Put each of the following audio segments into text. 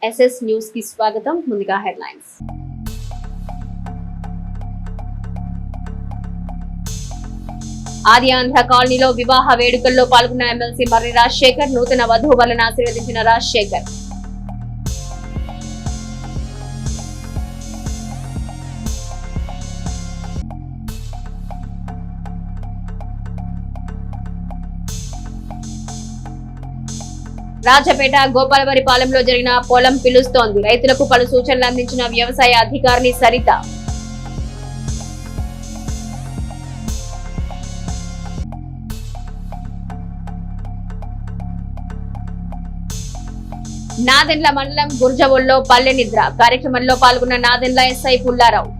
SS news కి స్వాగతం. ముందుగా హెడ్లైన్స్. ఆది ఆంధ్ర కాలనీలో వివాహ వేడుకల్లో పాల్గొన్న ఎమ్మెల్సీ మర్రి రాజశేఖర్. నూతన వధూవరులను ఆశీర్వదించిన రాజశేఖర్. రాజపేట గోపాలవరిపాలెంలో జరిగిన పొలం పిలుస్తోంది. రైతులకు పలు సూచనలు అందించిన వ్యవసాయ అధికారిని సరిత. నాదెండ్ల మండలం గుర్జవోల్లో పల్లె నిద్ర కార్యక్రమంలో పాల్గొన్న నాదెండ్ల ఎస్ఐ పుల్లారావు.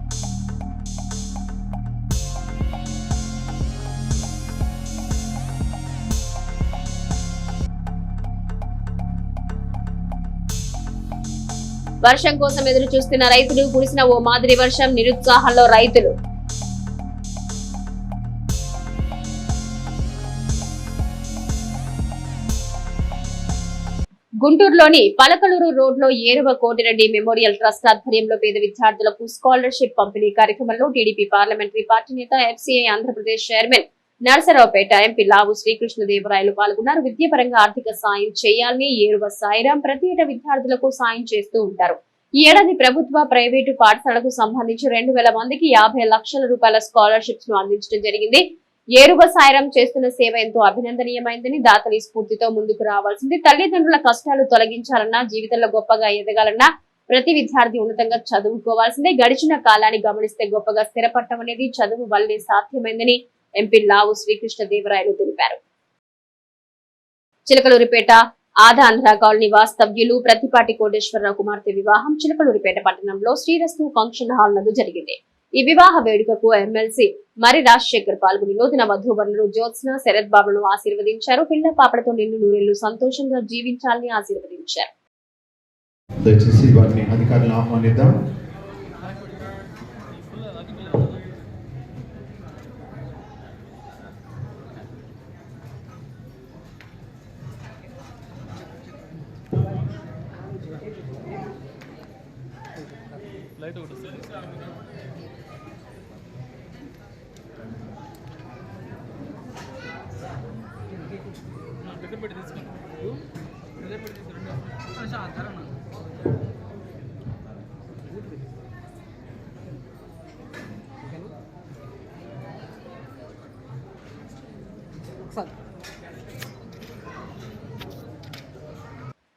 వర్షం కోసం ఎదురు చూస్తున్న రైతులు. కురిసిన ఓ మాదిరి వర్షం, నిరుత్సాహంలో రైతులు. గుంటూరులోని పలకలూరు రోడ్లో ఏరవ కోటిరెడ్డి మెమోరియల్ ట్రస్ట్ ఆధ్వర్యంలో పేద విద్యార్థులకు స్కాలర్షిప్ పంపిణీ కార్యక్రమంలో టీడీపీ పార్లమెంటరీ పార్టీ నేత, FCI Andhra Pradesh chairman Narasaraopet MP Lavu Srikrishnadevarayalu పాల్గొన్నారు. విద్యాపరంగా ఆర్థిక సాయం చేయాలని ఏరువ సాయిరాం ప్రతి ఏటా విద్యార్థులకు సాయం చేస్తూ ఉంటారు. ఈ ఏడాది ప్రభుత్వ, ప్రైవేటు పాఠశాలకు సంబంధించి 2000 మందికి 50 లక్షల రూపాయల స్కాలర్షిప్స్ ను అందించడం జరిగింది. ఏరువ సాయిరాం చేస్తున్న సేవ ఎంతో అభినందనీయమైందని, దాతలి స్ఫూర్తితో ముందుకు రావాల్సింది. తల్లిదండ్రుల కష్టాలు తొలగించాలన్నా, జీవితంలో గొప్పగా ఎదగాలన్నా ప్రతి విద్యార్థి ఉన్నతంగా చదువుకోవాల్సిందే. గడిచిన కాలాన్ని గమనిస్తే గొప్పగా స్థిరపడటం అనేది చదువు వల్లే సాధ్యమైందని ఎంపీ లావు శ్రీకృష్ణదేవరాయలు తెలిపారు. చిలకలూరిపేట ఆంధ్ర కాలనీ వాస్తవ్యులు ప్రతిపాటి కోటేశ్వరరావు కుమార్తె వివాహం చిలకలూరిపేట పట్టణంలో శ్రీరస్తు ఫంక్షన్ హాల్ నందు జరిగింది. ఈ వివాహ వేడుకకు ఎమ్మెల్సీ మర్రి రాజశేఖర్ పాల్గొని నూతన వధూవరులను జ్యోత్స్న, శరత్ బాబులను ఆశీర్వదించారు. పిల్ల పాపలతో నిన్ను నూరేళ్లు సంతోషంగా జీవించాలని ఆశీర్వదించారు.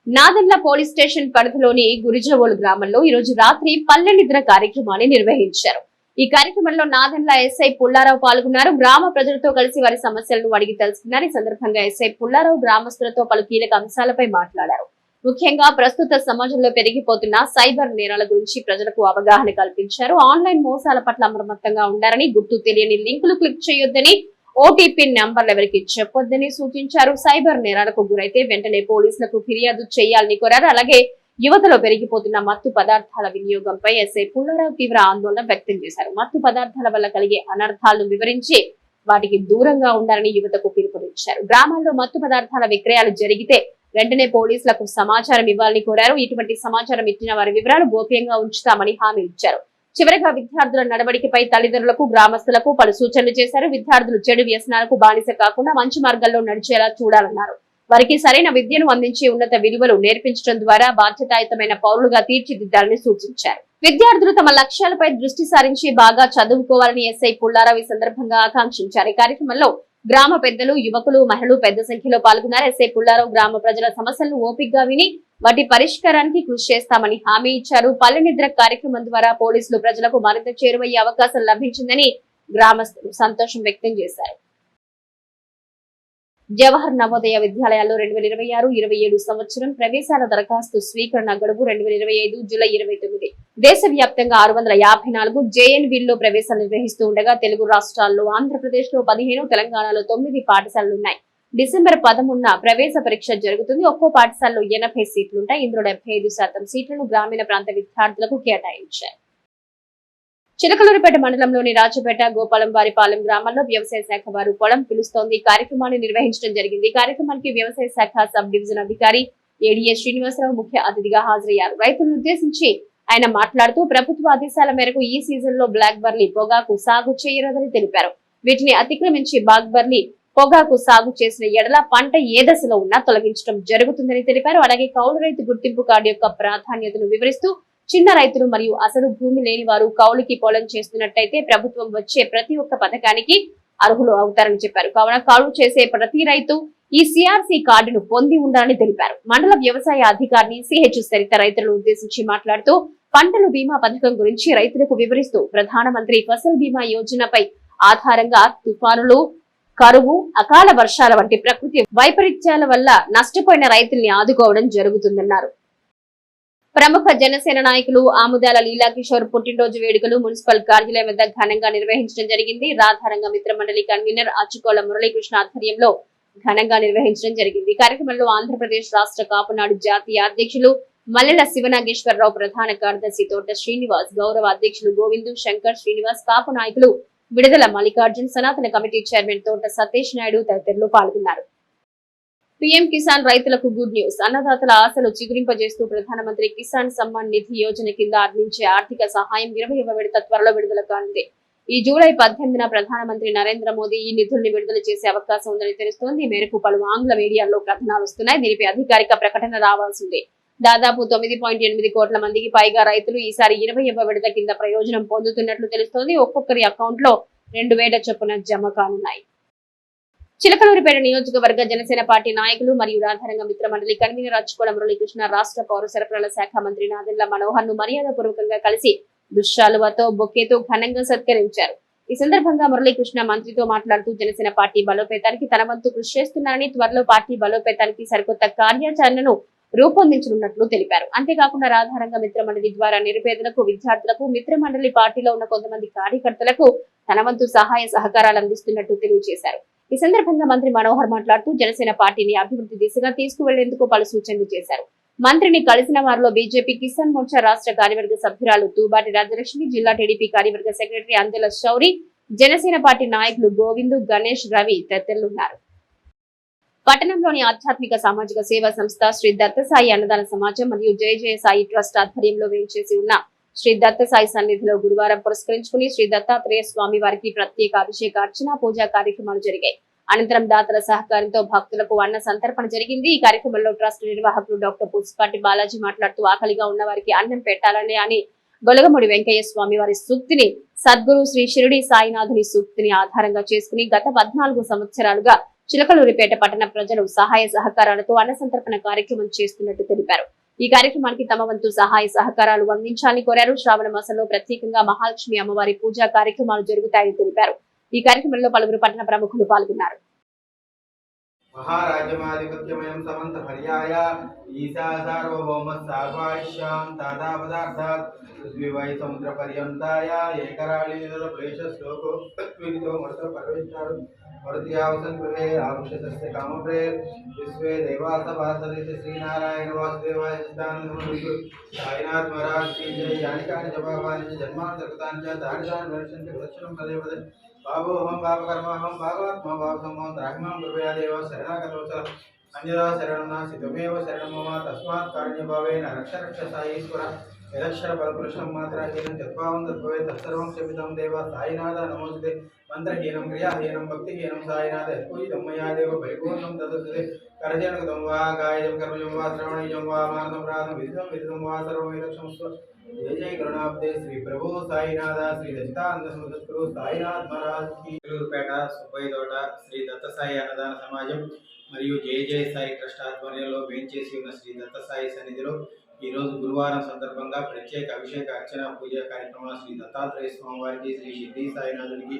నాదెండ్ల పోలీస్ స్టేషన్ పరిధిలోని గురిజవోలు గ్రామంలో ఈ రోజు రాత్రి పల్లె నిద్ర కార్యక్రమాన్ని నిర్వహించారు. ఈ కార్యక్రమంలో నాదెండ్ల ఎస్ఐ పుల్లారావు పాల్గొన్నారు. గ్రామ ప్రజలతో కలిసి వారి సమస్యలను అడిగి తెలుసుకున్నారు. ఈ సందర్భంగా ఎస్ఐ పుల్లారావు గ్రామస్తులతో పలు కీలక అంశాలపై మాట్లాడారు. ముఖ్యంగా ప్రస్తుత సమాజంలో పెరిగిపోతున్న సైబర్ నేరాల గురించి ప్రజలకు అవగాహన కల్పించారు. ఆన్లైన్ మోసాల పట్ల అప్రమత్తంగా ఉండాలని, గుర్తు తెలియని లింకులు క్లిక్ చేయొద్దని, ఓటీపీ నంబర్లు ఎవరికి చెప్పొద్దని సూచించారు. సైబర్ నేరాలకు గురైతే వెంటనే పోలీసులకు ఫిర్యాదు చేయాలని కోరారు. అలాగే యువతలో పెరిగిపోతున్న మత్తు పదార్థాల వినియోగంపై ఎస్ఐ పుల్లారావు తీవ్ర ఆందోళన వ్యక్తం చేశారు. మత్తు పదార్థాల వల్ల కలిగే అనర్థాలను వివరించి వాటికి దూరంగా ఉండాలని యువతకు పిలుపునిచ్చారు. గ్రామాల్లో మత్తు పదార్థాల విక్రయాలు జరిగితే వెంటనే పోలీసులకు సమాచారం ఇవ్వాలని కోరారు. ఇటువంటి సమాచారం ఇచ్చిన వారి వివరాలు గోప్యంగా ఉంచుతామని హామీ ఇచ్చారు. చివరిగా విద్యార్థుల నడవడికపై తల్లిదండ్రులకు, గ్రామస్తులకు పలు సూచనలు చేశారు. విద్యార్థులు చెడు వ్యసనాలకు బానిస కాకుండా మంచి మార్గంలో నడిచేలా చూడాలన్నారు. వారికి సరైన విద్యను అందించి ఉన్నత విలువలు నేర్పించడం ద్వారా బాధ్యతాయుతమైన పౌరులుగా తీర్చిదిద్దాలని సూచించారు. విద్యార్థులు తమ లక్ష్యాలపై దృష్టి సారించి బాగా చదువుకోవాలని ఎస్ఐ పుల్లారావు ఈ సందర్భంగా ఆకాంక్షించారు. ఈ కార్యక్రమంలో గ్రామ పెద్దలు, యువకులు, మహిళలు పెద్ద సంఖ్యలో పాల్గొన్నారు. ఎస్ఐ పుల్లారావు గ్రామ ప్రజల సమస్యలను ఓపికగా విని వాటి పరిష్కారానికి కృషి చేస్తామని హామీ ఇచ్చారు. పల్లె నిద్ర కార్యక్రమం ద్వారా పోలీసులు ప్రజలకు మరింత చేరువయ్యే అవకాశం లభించిందని గ్రామస్తులు సంతోషం వ్యక్తం చేశారు. జవహర్ నవోదయ విద్యాలయాల్లో 2026-27 సంవత్సరం ప్రవేశాల దరఖాస్తు స్వీకరణ గడువు 2025 జూలై 29. దేశవ్యాప్తంగా 654 జేఎన్వీల్లో ప్రవేశాలు నిర్వహిస్తూ ఉండగా తెలుగు రాష్ట్రాల్లో ఆంధ్రప్రదేశ్ లో 15, తెలంగాణలో 9 పాఠశాలలున్నాయి. డిసెంబర్ 13న ప్రవేశ పరీక్ష జరుగుతుంది. ఒక్కో పాఠశాలలో 80 సీట్లుంటాయి. ఇందులో 75% సీట్లను గ్రామీణ ప్రాంత విద్యార్థులకు కేటాయించారు. చిలకలూరిపేట మండలంలోని రాజపేట గోపాలంవారిపాలెం గ్రామాల్లో వ్యవసాయ శాఖ వారు పొలం పిలుస్తోంది కార్యక్రమాన్ని నిర్వహించడం జరిగింది. ఈ కార్యక్రమానికి వ్యవసాయ శాఖ సబ్ డివిజన్ అధికారి ఏడీఏ శ్రీనివాసరావు ముఖ్య అతిథిగా హాజరయ్యారు. రైతులను ఉద్దేశించి ఆయన మాట్లాడుతూ ప్రభుత్వ ఆదేశాల మేరకు ఈ సీజన్ లో బ్లాక్ బర్లీ పొగాకు సాగు చేయరాదని తెలిపారు. వీటిని అతిక్రమించి బ్లాక్ బర్లీ పొగాకు సాగు చేసిన ఎడల పంట ఏ దశలో ఉన్నా తొలగించడం జరుగుతుందని తెలిపారు. అలాగే కౌలు రైతు గుర్తింపు కార్డు యొక్క ప్రాధాన్యతను వివరిస్తూ చిన్న రైతులు మరియు అసలు భూమి లేని వారు కౌలుకి పొలం చేస్తున్నట్టయితే ప్రభుత్వం వచ్చే ప్రతి ఒక్క పథకానికి అర్హులు అవుతారని చెప్పారు. కావున కౌలు చేసే ప్రతి రైతు ఈ సిఆర్సి కార్డును పొంది ఉండాలని తెలిపారు. మండల వ్యవసాయ అధికారిని సిహెచ్ సరిత రైతులను ఉద్దేశించి మాట్లాడుతూ పంటల బీమా పథకం గురించి రైతులకు వివరిస్తూ ప్రధానమంత్రి ఫసల్ బీమా యోజనపై ఆధారంగా తుఫానులు, కరువు, అకాల వర్షాల వంటి ప్రకృతి వైపరీత్యాల వల్ల నష్టపోయిన రైతుల్ని ఆదుకోవడం జరుగుతుందన్నారు. ప్రముఖ జనసేన నాయకులు ఆముదాల లీలాకిషోర్ పుట్టినరోజు వేడుకలు మున్సిపల్ కార్యాలయం వద్ద ఘనంగా నిర్వహించడం జరిగింది. రాధారంగ మిత్ర మండలి కన్వీనర్ అచ్చుకోల మురళీకృష్ణ ఆధ్వర్యంలో ఘనంగా నిర్వహించడం జరిగింది. కార్యక్రమంలో ఆంధ్రప్రదేశ్ రాష్ట్ర కాపునాడు జాతీయ అధ్యక్షులు మల్లెల శివనాగేశ్వరరావు, ప్రధాన కార్యదర్శి తోట శ్రీనివాస్, గౌరవ అధ్యక్షులు గోవిందు, శంకర్, శ్రీనివాస్, కాపు నాయకులు విడుదల మల్లికార్జున్, సనాతన కమిటీ చైర్మన్ తోట సతీష్ నాయుడు తదితరులు పాల్గొన్నారు. పీఎం కిసాన్ రైతులకు గుడ్ న్యూస్. అన్నదాతల ఆశలు చిగురింపజేస్తూ ప్రధానమంత్రి కిసాన్ సమ్మాన్ నిధి యోజన కింద అందించే ఆర్థిక సహాయం 20వ విడత త్వరలో విడుదల కానుంది. ఈ జూలై 18న ప్రధానమంత్రి నరేంద్ర మోదీ ఈ నిధుల్ని విడుదల చేసే అవకాశం ఉందని తెలుస్తోంది. ఈ మేరకు పలు ఆంగ్ల మీడియాల్లో కథనాలు వస్తున్నాయి. దీనిపై అధికారిక ప్రకటన రావాల్సిందే. దాదాపు 9.8 కోట్ల మందికి పైగా రైతులు ఈసారి 20వ విడత కింద ప్రయోజనం పొందుతున్నట్లు తెలుస్తోంది. ఒక్కొక్కరి అకౌంట్ లో 2,000 చొప్పున జమ కానున్నాయి. చిలకలూరిపేట నియోజకవర్గ జనసేన పార్టీ నాయకులు మరియు రాధారంగ మిత్ర మండలి కన్వీనర్ అచ్చుకోల మురళీకృష్ణ, రాష్ట్ర పౌర సరఫరాల శాఖ మంత్రి నాదెండ్ల మనోహర్ ను మర్యాదపూర్వకంగా కలిసి దుశ్శాలువతో బొక్కేతో ఘనంగా సత్కరించారు. ఈ సందర్భంగా మురళీకృష్ణ మంత్రితో మాట్లాడుతూ జనసేన పార్టీ బలోపేతానికి తన వంతు కృషి చేస్తున్నారని, త్వరలో పార్టీ బలోపేతానికి సరికొత్త కార్యాచరణను రూపొందించనున్నట్లు తెలిపారు. అంతేకాకుండా రాధారంగ మిత్ర మండలి ద్వారా నిరుపేదలకు, విద్యార్థులకు, మిత్ర మండలి పార్టీలో ఉన్న కొంతమంది కార్యకర్తలకు తన వంతు సహాయ సహకారాలు అందిస్తున్నట్టు తెలియజేశారు. ఈ సందర్భంగా మంత్రి మనోహర్ మాట్లాడుతూ జనసేన పార్టీని అభివృద్ధి దిశగా తీసుకువెళ్లేందుకు పలు సూచనలు చేశారు. మంత్రిని కలిసిన వారిలో బీజేపీ కిసాన్ మోర్చా రాష్ట్ర కార్యవర్గ సభ్యురాలు తూబాటి రాజలక్ష్మి, జిల్లా టీడీపీ కార్యవర్గ సెక్రటరీ అందెల శౌరి, జనసేన పార్టీ నాయకులు గోవిందు, గణేష్, రవి తదితరులున్నారు. పట్టణంలోని ఆధ్యాత్మిక సామాజిక సేవా సంస్థ శ్రీ దత్తసాయి అన్నదాన సమాజం మరియు జయ జయ సాయి ట్రస్ట్ ఆధ్వర్యంలో వేంచేసి ఉన్న శ్రీ దత్తసాయి సన్నిధిలో గురువారం పురస్కరించుకుని శ్రీ దత్తాత్రేయ స్వామి వారికి ప్రత్యేక అభిషేక, అర్చన, పూజా కార్యక్రమాలు జరిగాయి. అనంతరం దాతల సహకారంతో భక్తులకు అన్న సంతర్పణ జరిగింది. ఈ కార్యక్రమంలో ట్రస్ట్ నిర్వాహకులు డాక్టర్ పుష్పాటి బాలాజీ మాట్లాడుతూ ఆకలిగా ఉన్న వారికి అన్నం పెట్టాలని అని గొలగముడి వెంకయ్య స్వామి వారి సూక్తిని, సద్గురు శ్రీ షిరిడి సాయినాథుని సూక్తిని ఆధారంగా చేసుకుని గత 14 సంవత్సరాలుగా చిలకలూరిపేట పట్టణ ప్రజలు సహాయ సహకారాలతో అన్న సంతర్పణ కార్యక్రమం చేస్తున్నట్టు తెలిపారు. ఈ కార్యక్రమానికి తమ వంతు సహాయ సహకారాలు అందించాలని కోరారు. శ్రావణ మాసంలో ప్రత్యేకంగా మహాలక్ష్మి అమ్మవారి పూజా కార్యక్రమాలు జరుగుతాయని తెలిపారు. ఈ కార్యక్రమంలో పలువురు పట్టణ ప్రముఖులు పాల్గొన్నారు. महाराज्यमाधिपत्यमयं समन्त पर्याय ईशा सार्वभौम सार्वाश्याम तादा पदार्थात् पृथ्वीवै समुद्र पर्यंताय एकराळी निधर प्लेश श्लोको विदितो मर्त परमेश्वर मर्त्यावसन गृहे आमुषस्य कामप्रे विश्वे देवासवासदिति श्रीनारायण वासुदेवाय स्थानसमनुषु साईनाथ महाराज की जय यानिकानि जपावानि जन्मान्तर्गतानि च दारिदानि वर्षन्ति प्रदक्षिणं पदे पदे बाबोहम बाबकर्माहम बाबात्मा बाबसमो द्राह्मं कृपया देव शरणागतवत्सल अन्यदा शरणं नास्ति त्वमेव शरणं मम तस्मात् कारुण्यभावेन रक्ष रक्ष साईश्वर यदक्षर फलपुरुषं मात्राहीनं चत्वारं तद्भवेत् तत्सर्वं क्षमितं देव साईनाथ नमोऽस्तुते मन्त्रहीनं क्रियाहीनं भक्तिहीनं साईनाथ यत्पूजितं मया देव परिपूर्णं तदस्तुते करजनकृतं वा गायजं कर्मजं वा श्रवणीयं वा मानसं प्राणं विदितं वा सर्वमेतक्षमस्व जय जय करुणाब्दे श्री प्रभु साईनाथ श्री दत्तानंद सद्गुरु साईनाथ महाराज की చిలకలూరిపేట సుబ్బయ్య తోట శ్రీ దత్తసాయి అన్నదాన సమాజం మరియు జయ జయ సాయి ట్రస్ట్ ఆధ్వర్యంలో వేంచేసి ఉన్న శ్రీ దత్తసాయి సన్నిధిలో ఈరోజు గురువారం సందర్భంగా ప్రత్యేక అభిషేక, అర్చన, పూజా కార్యక్రమాలు శ్రీ దత్తాత్రేయ స్వామి వారికి, శ్రీ షిర్డీ సాయినాథునికి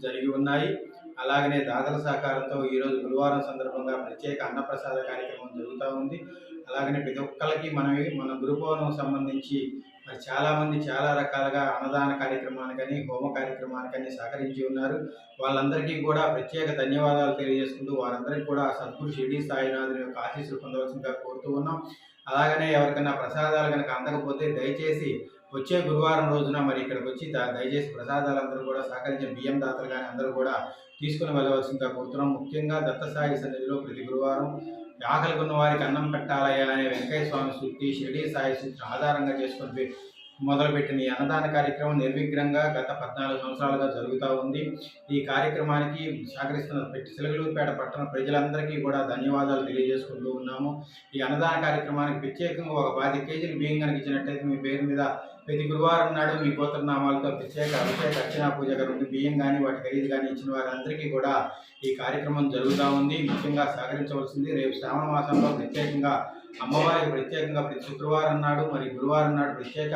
జరిగి ఉన్నాయి. అలాగనే దాతల సహకారంతో ఈరోజు గురువారం సందర్భంగా ప్రత్యేక అన్నప్రసాద కార్యక్రమం జరుగుతూ ఉంది. అలాగనే ప్రతి ఒక్కరికి మన గురు పౌర్ణం సంబంధించి మరి చాలామంది చాలా రకాలుగా అన్నదాన కార్యక్రమానికని, హోమ కార్యక్రమానికని సహకరించి ఉన్నారు. వాళ్ళందరికీ కూడా ప్రత్యేక ధన్యవాదాలు తెలియజేసుకుంటూ వారందరికీ కూడా సద్గురు షిర్డీ సాయినాథుని యొక్క ఆశీస్సులు పొందవలసిందిగా కోరుతూ ఉన్నాం. అలాగనే ఎవరికైనా ప్రసాదాలు కనుక అందకపోతే దయచేసి వచ్చే గురువారం రోజున మరి ఇక్కడికి వచ్చి దయచేసి ప్రసాదాలు అందరూ కూడా సహకరించిన బియ్యం దాతలు కానీ అందరూ కూడా తీసుకుని వెళ్ళవలసిందిగా కోరుతున్నాం. ముఖ్యంగా దత్తసాయి సన్నిధిలో ప్రతి గురువారం ఆకలిగా ఉన్న వారికి అన్నం పెట్టాలయ్యా అనే వెంకయ్య స్వామి సూక్తి, షిరిడి సాయి సూక్తిని ఆధారంగా చేసుకుని మొదలుపెట్టిన ఈ అన్నదాన కార్యక్రమం నిర్విఘ్నంగా గత 14 సంవత్సరాలుగా జరుగుతూ ఉంది. ఈ కార్యక్రమానికి సహకరిస్తున్న చిలకలూరుపేట పట్టణ ప్రజలందరికీ కూడా ధన్యవాదాలు తెలియజేసుకుంటూ ఉన్నాము. ఈ అన్నదాన కార్యక్రమానికి ప్రత్యేకంగా ఒక 10 కేజీలు బియ్యం కనుక ఇచ్చినట్టయితే మీ పేరు మీద ప్రతి గురువారం నాడు మీ గోత్రనామాలతో ప్రత్యేక అభిషేక అర్చనా పూజ గారు బియ్యం కానీ వాటి ఖరీదు కానీ ఇచ్చిన వారందరికీ కూడా ఈ కార్యక్రమం జరుగుతూ ఉంది. ముఖ్యంగా సహకరించవలసింది. రేపు శ్రావణ మాసంలో ప్రత్యేకంగా అమ్మవారికి ప్రత్యేకంగా ప్రతి శుక్రవారం నాడు మరి గురువారం నాడు ప్రత్యేక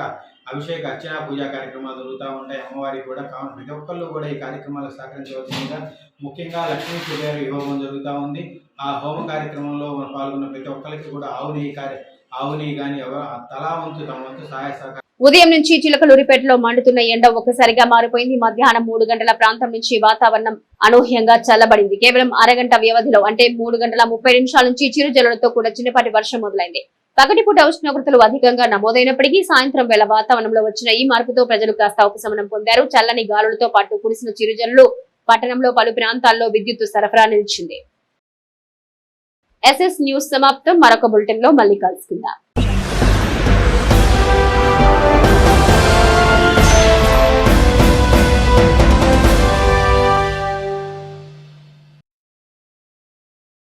అభిషేక అర్చనా పూజా కార్యక్రమాలు జరుగుతూ ఉంటాయి. అమ్మవారికి కూడా కావున ప్రతి ఒక్కళ్ళు కూడా ఈ కార్యక్రమాలకు సహకరించవలసిందిగా. ముఖ్యంగా లక్ష్మీ కుబేర హోమం జరుగుతూ ఉంది. ఆ హోమ కార్యక్రమంలో పాల్గొన్న ప్రతి ఒక్కరికి కూడా ఆవుని కానీ తలా వంతు తమ వంతు సహాయ సహకారం. ఉదయం నుంచి చిలకలూరిపేటలో మండుతున్న ఎండ ఒక్కసారిగా మారిపోయింది. మధ్యాహ్నం 3 గంటల ప్రాంతం నుంచి వాతావరణం అనూహ్యంగా చల్లబడింది. కేవలం అరగంట వ్యవధిలో అంటే 3 గంటల 30 నిమిషాల నుంచి చిరుజల్లులతో కూడా చిన్నపాటి వర్షం మొదలైంది. పగటిపూట ఉష్ణోగ్రతలు అధికంగా నమోదైనప్పటికీ సాయంత్రం వేళ వాతావరణంలో వచ్చిన ఈ మార్పుతో ప్రజలు కాస్త ఉపశమనం పొందారు. చల్లని గాలులతో పాటు కురిసిన చిరుజల్లులు పట్టణంలో పలు ప్రాంతాల్లో విద్యుత్ సరఫరా నిలిచింది. SS న్యూస్ సమాప్తం. మరొక బులెటిన్ లో మళ్ళీ కలుసుకుందాం.